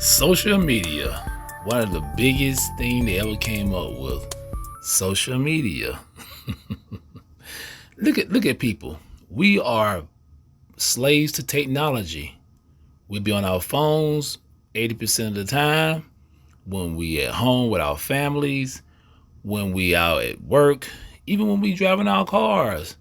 Social media, one of the biggest thing they ever came up with. Social media. Look at people. We are slaves to technology. We be on our phones 80% of the time, when we at home with our families, when we out at work, even when we driving our cars.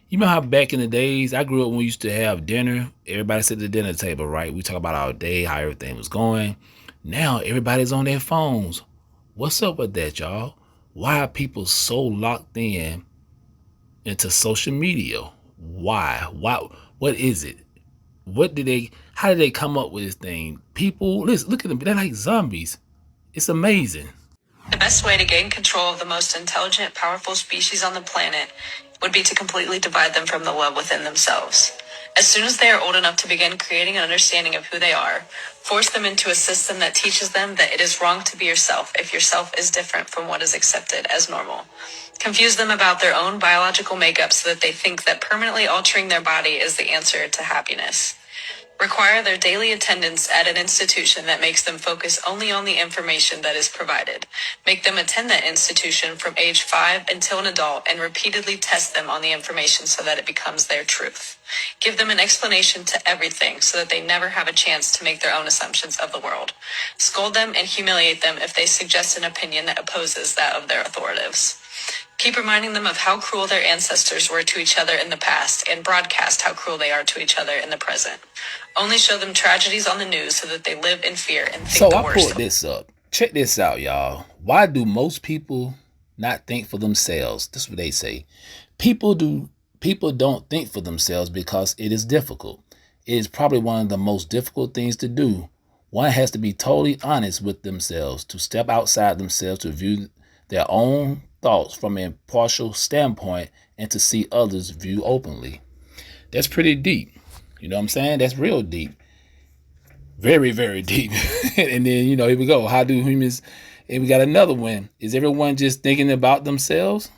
You know how back in the days, I grew up when we used to have dinner. Everybody sit at the dinner table, right? We talk about our day, how everything was going. Now everybody's on their phones. What's up with that, y'all? Why are people so locked into social media? Why? Why? What is it? How did they come up with this thing? People, listen, look at them. They're like zombies. It's amazing. The best way to gain control of the most intelligent, powerful species on the planet would be to completely divide them from the love within themselves. As soon as they are old enough to begin creating an understanding of who they are, force them into a system that teaches them that it is wrong to be yourself if yourself is different from what is accepted as normal. Confuse them about their own biological makeup so that they think that permanently altering their body is the answer to happiness. Require their daily attendance at an institution that makes them focus only on the information that is provided. Make them attend that institution from age 5 until an adult and repeatedly test them on the information so that it becomes their truth. Give them an explanation to everything so that they never have a chance to make their own assumptions of the world. Scold them and humiliate them if they suggest an opinion that opposes that of their authorities. Keep reminding them of how cruel their ancestors were to each other in the past and broadcast how cruel they are to each other in the present. Only show them tragedies on the news so that they live in fear and think So the I worst. pulled this up. Check this out, y'all. Why do most people not think for themselves? This is what they say. People don't think for themselves because it is difficult. It is probably one of the most difficult things to do. One has to be totally honest with themselves, to step outside themselves, to view their own thoughts from an impartial standpoint, and to see others' view openly. That's pretty deep. You know what I'm saying? That's real deep. Very, very deep. And then, here we go. How do humans, and we got another one. Is everyone just thinking about themselves?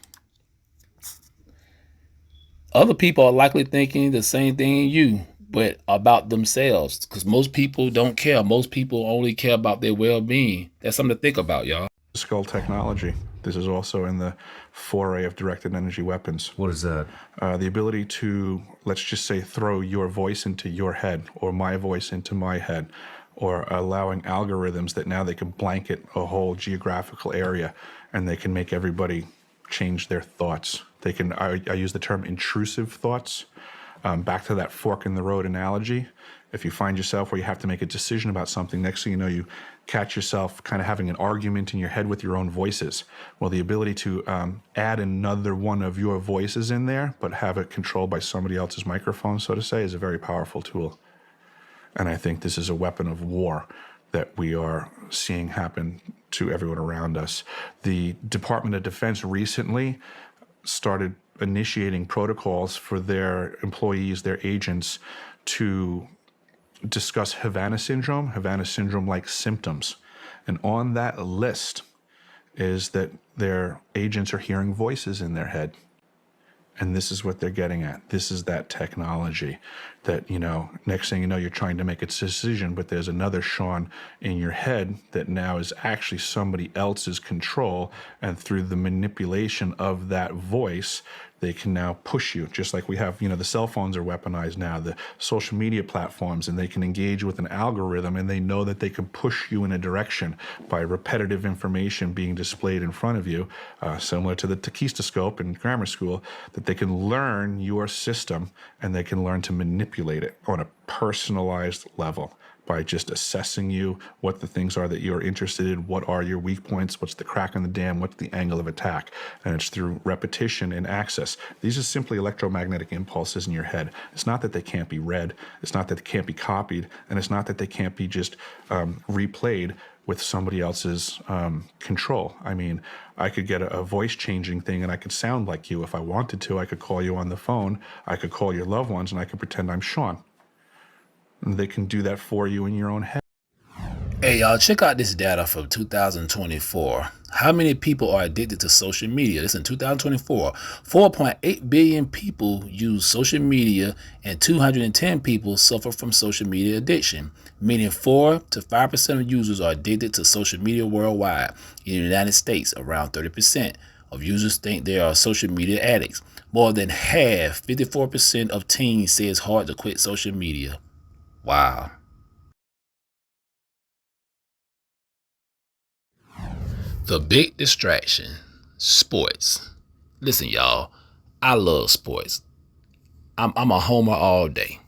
Other people are likely thinking the same thing you, but about themselves. Because most people don't care. Most people only care about their well-being. That's something to think about, y'all. Skull technology. This is also in the foray of directed energy weapons. What is that? The ability to, let's just say, throw your voice into your head or my voice into my head, or allowing algorithms that now they can blanket a whole geographical area and they can make everybody change their thoughts. They can, I use the term intrusive thoughts. Back to that fork in the road analogy. If you find yourself where you have to make a decision about something, next thing you know, you catch yourself kind of having an argument in your head with your own voices. Well, the ability to add another one of your voices in there, but have it controlled by somebody else's microphone, so to say, is a very powerful tool. And I think this is a weapon of war that we are seeing happen to everyone around us. The Department of Defense recently started initiating protocols for their employees, their agents, to discuss Havana syndrome-like symptoms. And on that list is that their agents are hearing voices in their head. And this is what they're getting at. This is that technology that, next thing you know, you're trying to make a decision, but there's another Sean in your head that now is actually somebody else's control. And through the manipulation of that voice, they can now push you, just like we have, the cell phones are weaponized now, the social media platforms, and they can engage with an algorithm, and they know that they can push you in a direction by repetitive information being displayed in front of you, similar to the Takistoscope in grammar school, that they can learn your system and they can learn to manipulate it on a personalized level by just assessing you, what the things are that you're interested in, what are your weak points, what's the crack in the dam, what's the angle of attack. And it's through repetition and access. These are simply electromagnetic impulses in your head. It's not that they can't be read, it's not that they can't be copied, and it's not that they can't be just replayed with somebody else's control. I mean, I could get a voice changing thing and I could sound like you if I wanted to. I could call you on the phone, I could call your loved ones, and I could pretend I'm Sean. And they can do that for you in your own head. Hey, Hey, y'all, check out this data from 2024. How many people are addicted to social media? This in 2024. 4.8 billion people use social media and 210 people suffer from social media addiction, meaning 4 to 5% of users are addicted to social media worldwide. In the United States, around 30% of users think they are social media addicts. More than half, 54% of teens say it's hard to quit social media. Wow. The big distraction, sports. Listen, y'all, I love sports. I'm a homer all day.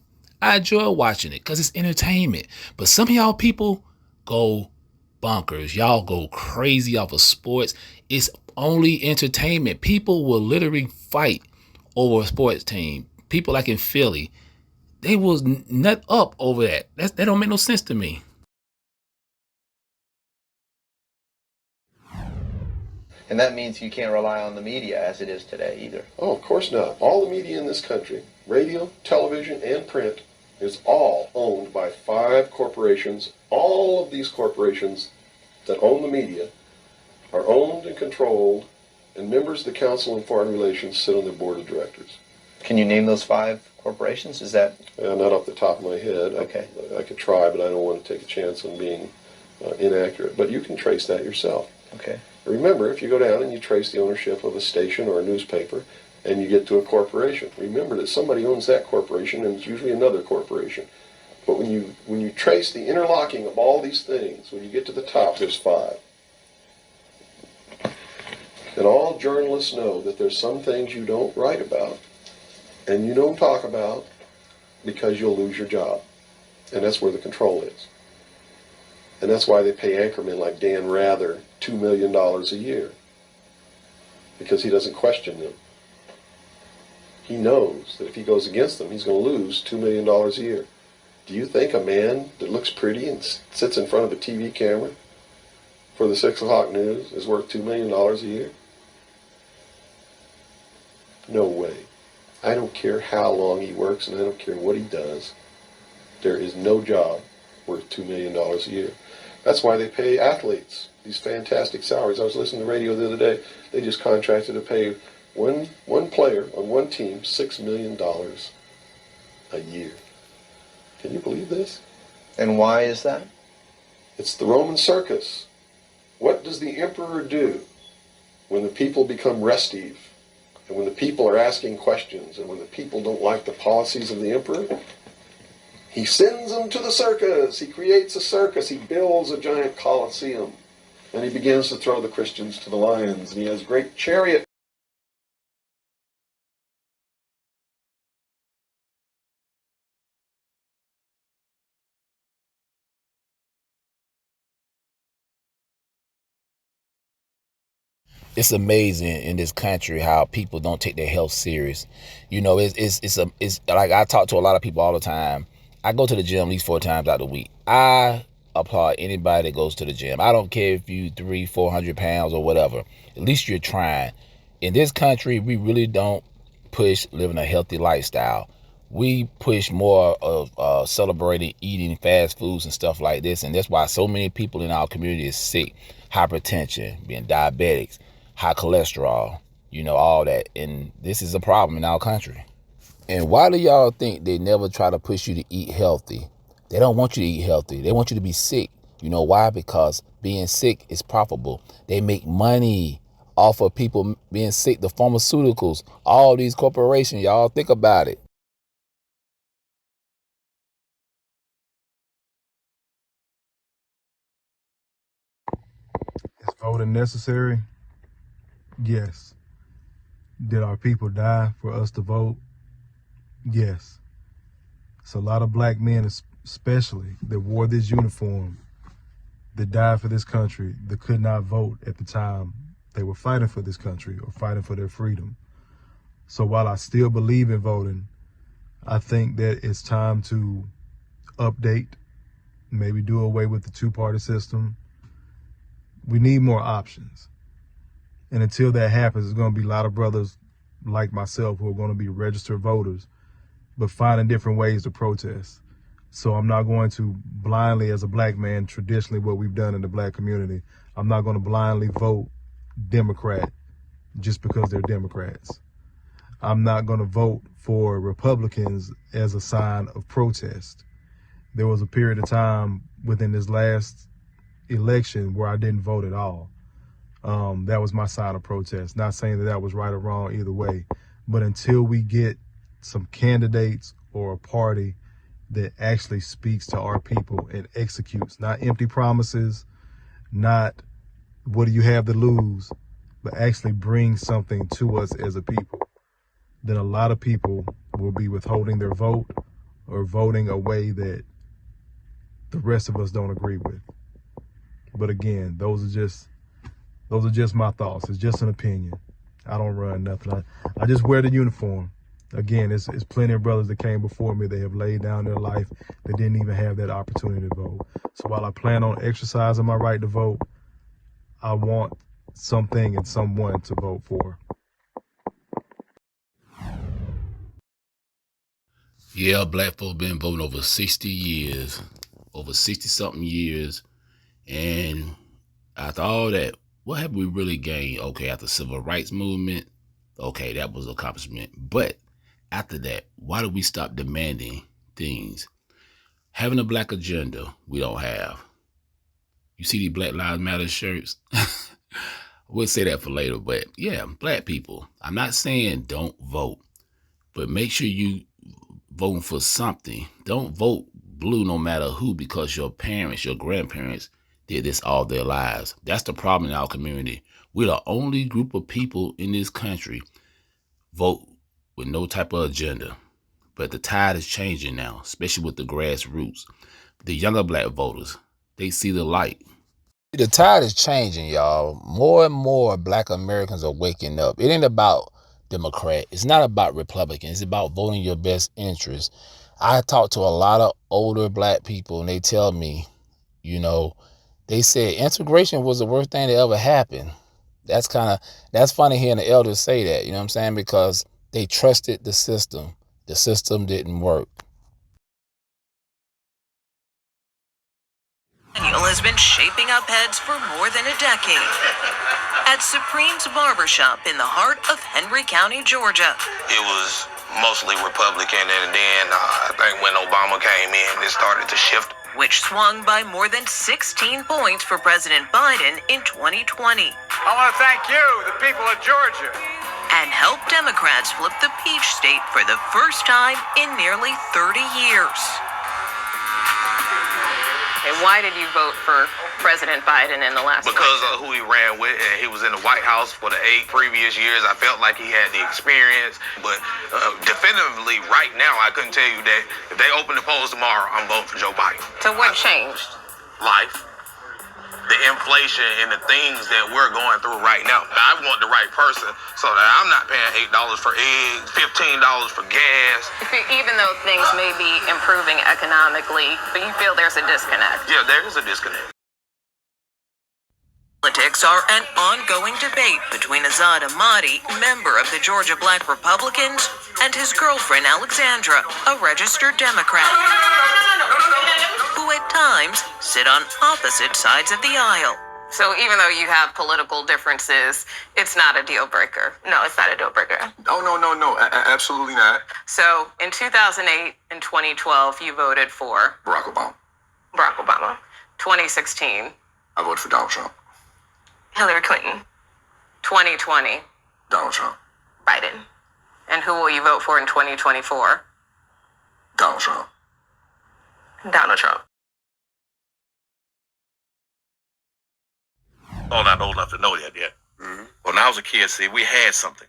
I enjoy watching it because it's entertainment. But some of y'all people go bonkers. Y'all go crazy off of sports. It's only entertainment. People will literally fight over a sports team. People like in Philly, they was nut up over that. That don't make no sense to me. And that means you can't rely on the media as it is today either. Oh, of course not. All the media in this country, radio, television, and print, is all owned by 5 corporations. All of these corporations that own the media are owned and controlled, and members of the Council on Foreign Relations sit on their board of directors. Can you name those 5 corporations? Is that... Not off the top of my head. Okay. I could try, but I don't want to take a chance on being inaccurate. But you can trace that yourself. Okay. Remember, if you go down and you trace the ownership of a station or a newspaper, and you get to a corporation, remember that somebody owns that corporation, and it's usually another corporation. But when you trace the interlocking of all these things, when you get to the top, there's 5. And all journalists know that there's some things you don't write about, and you don't talk about, because you'll lose your job. And that's where the control is. And that's why they pay anchormen like Dan Rather $2 million a year, because he doesn't question them. He knows that if he goes against them, he's going to lose $2 million a year. Do you think a man that looks pretty and sits in front of a TV camera for the 6 o'clock news is worth $2 million a year? No way. I don't care how long he works, and I don't care what he does. There is no job worth $2 million a year. That's why they pay athletes these fantastic salaries. I was listening to the radio the other day. They just contracted to pay one player on one team $6 million a year. Can you believe this? And why is that? It's the Roman circus. What does the emperor do when the people become restive, and when the people are asking questions, and when the people don't like the policies of the emperor? He sends them to the circus. He creates a circus. He builds a giant coliseum. And he begins to throw the Christians to the lions. And he has great chariot. It's amazing in this country how people don't take their health serious. You know, it's like, I talk to a lot of people all the time. I go to the gym at least 4 times out the week. I applaud anybody that goes to the gym. I don't care if you 300-400 pounds or whatever. At least you're trying. In this country, we really don't push living a healthy lifestyle. We push more of celebrating eating fast foods and stuff like this, and that's why so many people in our community is sick. Hypertension, being diabetics, high cholesterol, you know, all that. And this is a problem in our country. And why do y'all think they never try to push you to eat healthy? They don't want you to eat healthy. They want you to be sick. You know why? Because being sick is profitable. They make money off of people being sick. The pharmaceuticals, all these corporations, y'all think about it. Is voting necessary? Yes. Did our people die for us to vote? Yes. It's a lot of black men especially that wore this uniform, that died for this country, that could not vote at the time they were fighting for this country or fighting for their freedom. So while I still believe in voting, I think that it's time to update, maybe do away with the 2-party system. We need more options. And until that happens, there's going to be a lot of brothers like myself who are going to be registered voters, but finding different ways to protest. So I'm not going to blindly, as a black man, traditionally what we've done in the black community, I'm not going to blindly vote Democrat just because they're Democrats. I'm not going to vote for Republicans as a sign of protest. There was a period of time within this last election where I didn't vote at all. That was my sign of protest. Not saying that that was right or wrong either way, but until we get some candidates or a party that actually speaks to our people and executes, not empty promises, not what do you have to lose, but actually brings something to us as a people, then a lot of people will be withholding their vote or voting a way that the rest of us don't agree with. But again, those are just my thoughts. It's just an opinion. I don't run nothing. I just wear the uniform. Again, it's plenty of brothers that came before me. They have laid down their life. They didn't even have that opportunity to vote. So while I plan on exercising my right to vote, I want something and someone to vote for. Yeah, black folk been voting over 60 years, over 60 something years. And after all that, what have we really gained? Okay, after the civil rights movement, okay, that was an accomplishment. But after that, why did we stop demanding things? Having a black agenda, we don't have. You see these Black Lives Matter shirts? We'll say that for later, but yeah, black people. I'm not saying don't vote, but make sure you voting for something. Don't vote blue no matter who, because your parents, your grandparents did this all their lives. That's the problem in our community. We're the only group of people in this country vote with no type of agenda. But the tide is changing now, especially with the grassroots. The younger black voters, they see the light. The tide is changing, y'all. More and more black Americans are waking up. It ain't about Democrat. It's not about Republican. It's about voting your best interest. I talk to a lot of older black people, and they tell me, they said integration was the worst thing that ever happened. That's funny hearing the elders say that, you know what I'm saying? Because they trusted the system. The system didn't work. Daniel has been shaping up heads for more than a decade. At Supreme's Barbershop in the heart of Henry County, Georgia. It was mostly Republican, and then I think when Obama came in, it started to shift. Which swung by more than 16 points for President Biden in 2020. I want to thank you, the people of Georgia. And helped Democrats flip the peach state for the first time in nearly 30 years. And why did you vote for President Biden in the last Because election? of who he ran with, and he was in the White House for the 8 previous years. I felt like he had the experience, but definitively right now, I couldn't tell you that if they open the polls tomorrow, I'm voting for Joe Biden. So what changed? Life, the inflation, and the things that we're going through right now. I want the right person so that I'm not paying $8 for eggs, $15 for gas. Even though things may be improving economically, but you feel there's a disconnect. Yeah, there is a disconnect. Politics are an ongoing debate between Azad Ahmadi, member of the Georgia Black Republicans, and his girlfriend Alexandra, a registered Democrat, who at times sit on opposite sides of the aisle. So even though you have political differences, it's not a deal breaker. No, it's not a deal breaker. Oh, no, absolutely not. So in 2008 and 2012, you voted for Barack Obama. Barack Obama. 2016, I voted for Donald Trump. Hillary Clinton. 2020, Donald Trump. Biden. and who will you vote for in 2024? Donald Trump. Donald Trump. Oh, not old enough to know that yet. Mm-hmm. When I was a kid, see, we had something.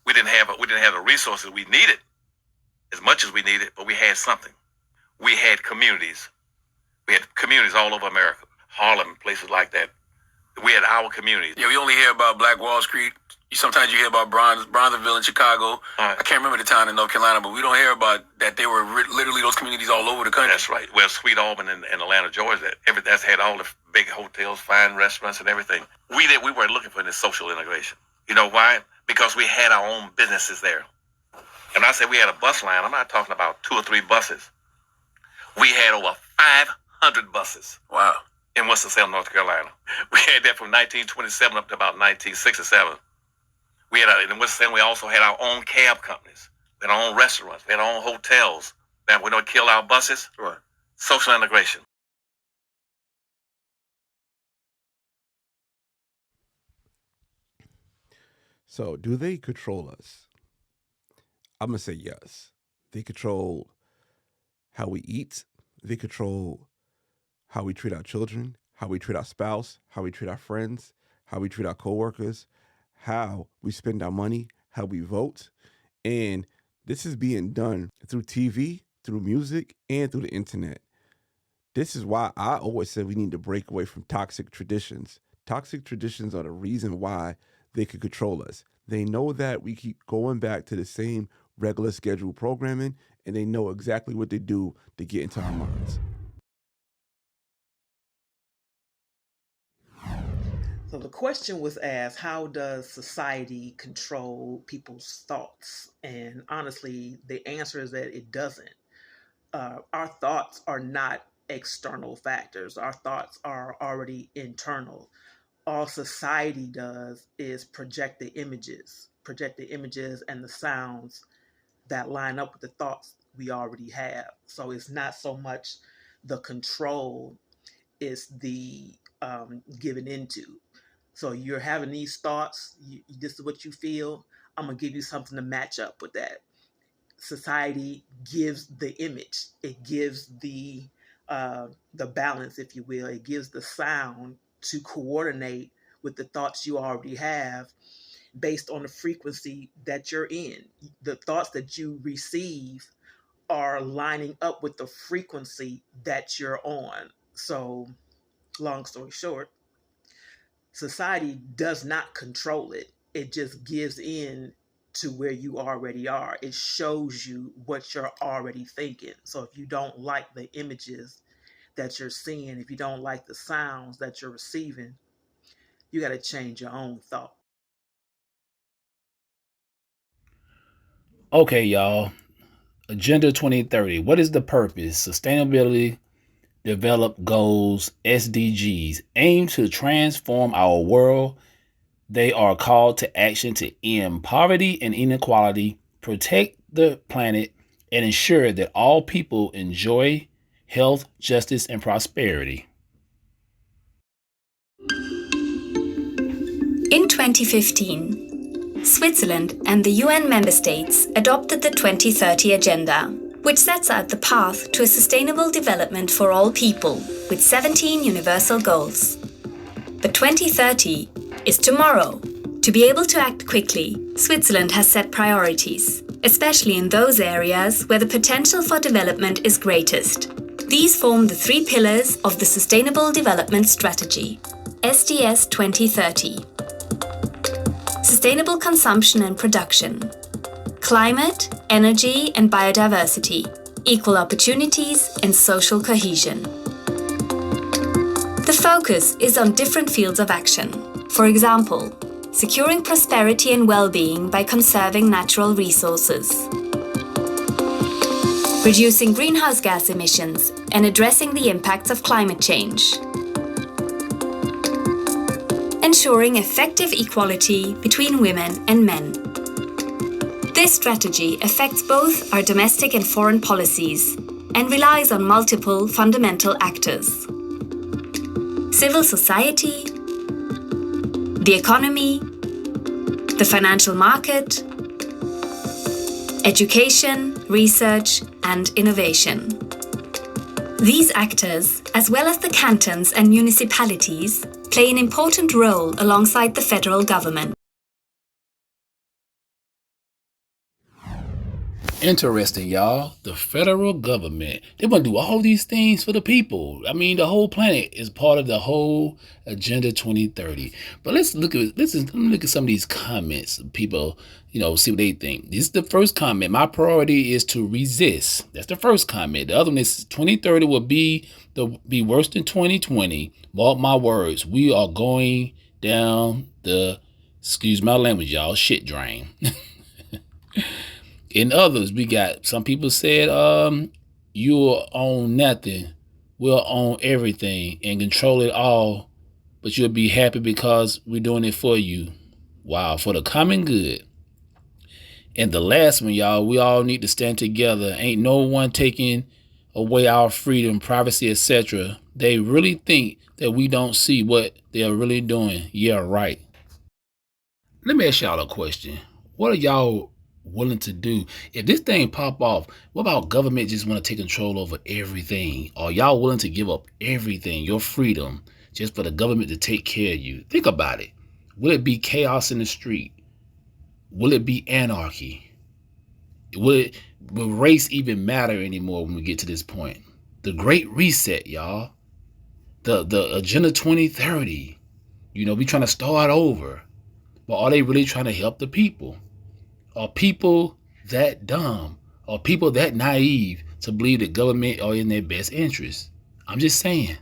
We didn't have the resources we needed as much as we needed, but we had something. We had communities. We had communities all over America, Harlem, places like that. We had our communities. Yeah, we only hear about Black Wall Street. Sometimes you hear about Bronzeville in Chicago. Right. I can't remember the town in North Carolina, but we don't hear about that. They were literally those communities all over the country. That's right. Well, Sweet Auburn in Atlanta, Georgia, that's had all the big hotels, fine restaurants, and everything. We weren't looking for this social integration. You know why? Because we had our own businesses there. And I say we had a bus line, I'm not talking about 2 or 3 buses. We had over 500 buses. Wow. In Winston-Salem, North Carolina. We had that from 1927 up to about 1967. We had in Winston-Salem, we also had our own cab companies. We had our own restaurants. We had our own hotels. That we don't kill our buses. Right. Social integration. So, do they control us? I'm going to say yes. They control how we eat. They control how we treat our children, how we treat our spouse, how we treat our friends, how we treat our coworkers, how we spend our money, how we vote. And this is being done through TV, through music, and through the internet. This is why I always said we need to break away from toxic traditions. Toxic traditions are the reason why they could control us. They know that we keep going back to the same regular scheduled programming, and they know exactly what they do to get into our minds. So the question was asked, how does society control people's thoughts? And honestly, the answer is that it doesn't. Our thoughts are not external factors. Our thoughts are already internal. All society does is project the images and the sounds that line up with the thoughts we already have. So it's not so much the control, it's the giving into. So you're having these thoughts, this is what you feel, I'm gonna give you something to match up with that. Society gives the image, it gives the balance, if you will, it gives the sound to coordinate with the thoughts you already have based on the frequency that you're in. The thoughts that you receive are lining up with the frequency that you're on. So, long story short, society does not control it. It just gives in to where you already are. It shows you what you're already thinking. So if you don't like the images that you're seeing, if you don't like the sounds that you're receiving, you got to change your own thought. Okay, y'all. Agenda 2030. What is the purpose? Sustainability Developed Goals, SDGs, aim to transform our world. They are called to action to end poverty and inequality, protect the planet, and ensure that all people enjoy health, justice, and prosperity. In 2015, Switzerland and the UN member states adopted the 2030 Agenda, which sets out the path to a sustainable development for all people, with 17 universal goals. But 2030 is tomorrow. To be able to act quickly, Switzerland has set priorities, especially in those areas where the potential for development is greatest. These form the 3 pillars of the Sustainable Development Strategy, SDS 2030. Sustainable consumption and production, climate, energy and biodiversity, equal opportunities and social cohesion. The focus is on different fields of action. For example, securing prosperity and well-being by conserving natural resources, reducing greenhouse gas emissions and addressing the impacts of climate change, ensuring effective equality between women and men. This strategy affects both our domestic and foreign policies and relies on multiple fundamental actors: civil society, the economy, the financial market, education, research, and innovation. These actors, as well as the cantons and municipalities, play an important role alongside the federal government. Interesting, y'all. The federal government, they want to do all these things for the people. I mean, the whole planet is part of the whole Agenda 2030. But let me look at some of these comments. People, see what they think. This is the first comment. My priority is to resist. That's the first comment. The other one is 2030 will be worse than 2020. Mark my words. We are going down the, excuse my language, y'all, shit drain. In others, we got some people said you'll own nothing. We'll own everything and control it all, but you'll be happy because we're doing it for you. Wow, for the common good. And the last one, y'all, we all need to stand together. Ain't no one taking away our freedom, privacy, etc. They really think that we don't see what they are really doing. Yeah, right. Let me ask y'all a question. What are y'all willing to do? If this thing pop off, what about government just want to take control over everything? Are y'all willing to give up everything, your freedom, just for the government to take care of you? Think about it. Will it be chaos in the street? Will it be anarchy? Will race even matter anymore when we get to this point? The Great Reset, y'all. The Agenda 2030. We trying to start over. But are they really trying to help the people? Are people that dumb? Are people that naive to believe the government are in their best interest? I'm just saying.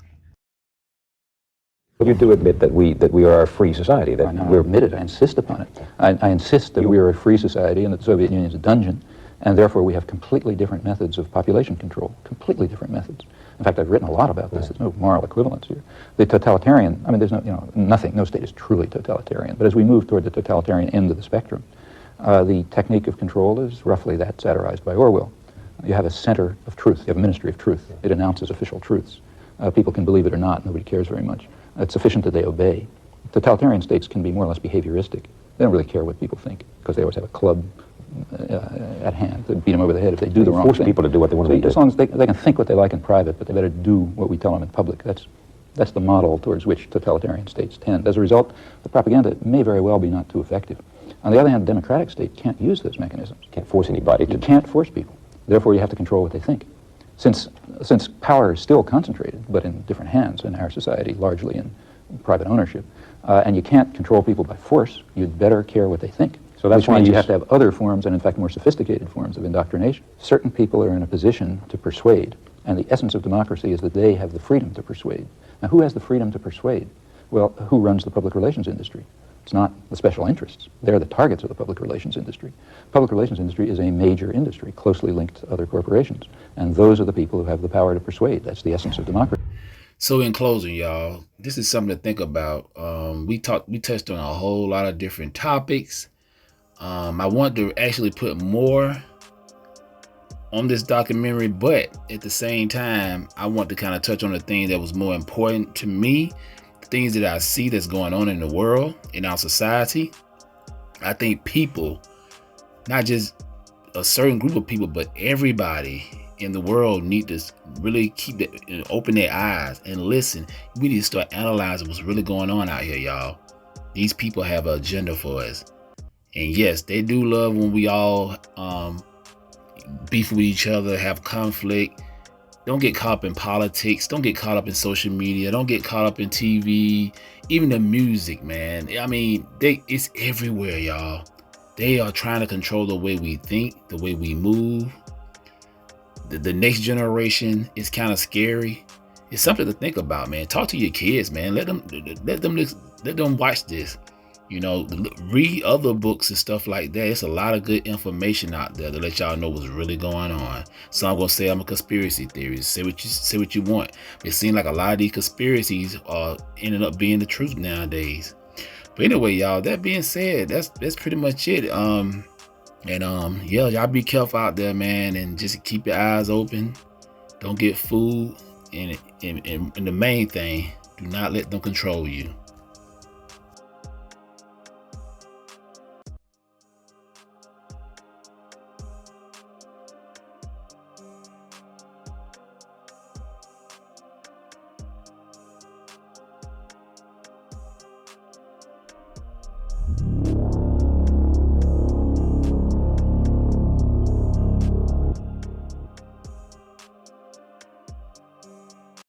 You do admit that we are a free society. That we're admitted. I insist upon it. I insist that we are a free society and that the Soviet Union is a dungeon, and therefore we have completely different methods of population control. Completely different methods. In fact, I've written a lot about this. There's no moral equivalence here. The totalitarian. I mean, there's no state is truly totalitarian. But as we move toward the totalitarian end of the spectrum, the technique of control is roughly that satirized by Orwell. You have a center of truth. You have a ministry of truth. It announces official truths. People can believe it or not. Nobody cares very much. It's sufficient that they obey. Totalitarian states can be more or less behavioristic. They don't really care what people think because they always have a club at hand to beat them over the head if they do the wrong thing. Force people to do what they want to do. As long as they can think what they like in private, but they better do what we tell them in public. That's the model towards which totalitarian states tend. As a result, the propaganda may very well be not too effective. On the other hand, a democratic state can't use those mechanisms. Can't force anybody to. You can't force people. Therefore, you have to control what they think. Since power is still concentrated, but in different hands in our society, largely in private ownership, and you can't control people by force, you'd better care what they think. So that's why you have to have other forms, and in fact more sophisticated forms of indoctrination. Certain people are in a position to persuade, and the essence of democracy is that they have the freedom to persuade. Now, who has the freedom to persuade? Well, who runs the public relations industry? It's not the special interests. They're the targets of the public relations industry. Public relations industry is a major industry, closely linked to other corporations. And those are the people who have the power to persuade. That's the essence of democracy. So in closing, y'all, this is something to think about. We touched on a whole lot of different topics. I want to actually put more on this documentary, but at the same time, I want to kind of touch on the thing that was more important to me, the things that I see that's going on in the world, in our society. I think people, not just a certain group of people, but everybody in the world need to really open their eyes and listen. We need to start analyzing what's really going on out here, y'all. These people have an agenda for us. And yes, they do love when we all beef with each other, have conflict. Don't get caught up in politics. Don't get caught up in social media. Don't get caught up in TV. Even the music, man. I mean, it's everywhere, y'all. They are trying to control the way we think, the way we move. The next generation is kind of scary. It's something to think about, man. Talk to your kids, man. Let them watch this. Read other books and stuff like that. It's a lot of good information out there to let y'all know what's really going on. So I'm gonna say I'm a conspiracy theorist. Say what you want. It seems like a lot of these conspiracies are ending up being the truth nowadays. But anyway, y'all, that being said, that's pretty much it. Yeah, y'all be careful out there, man, and just keep your eyes open. Don't get fooled, and the main thing, do not let them control you.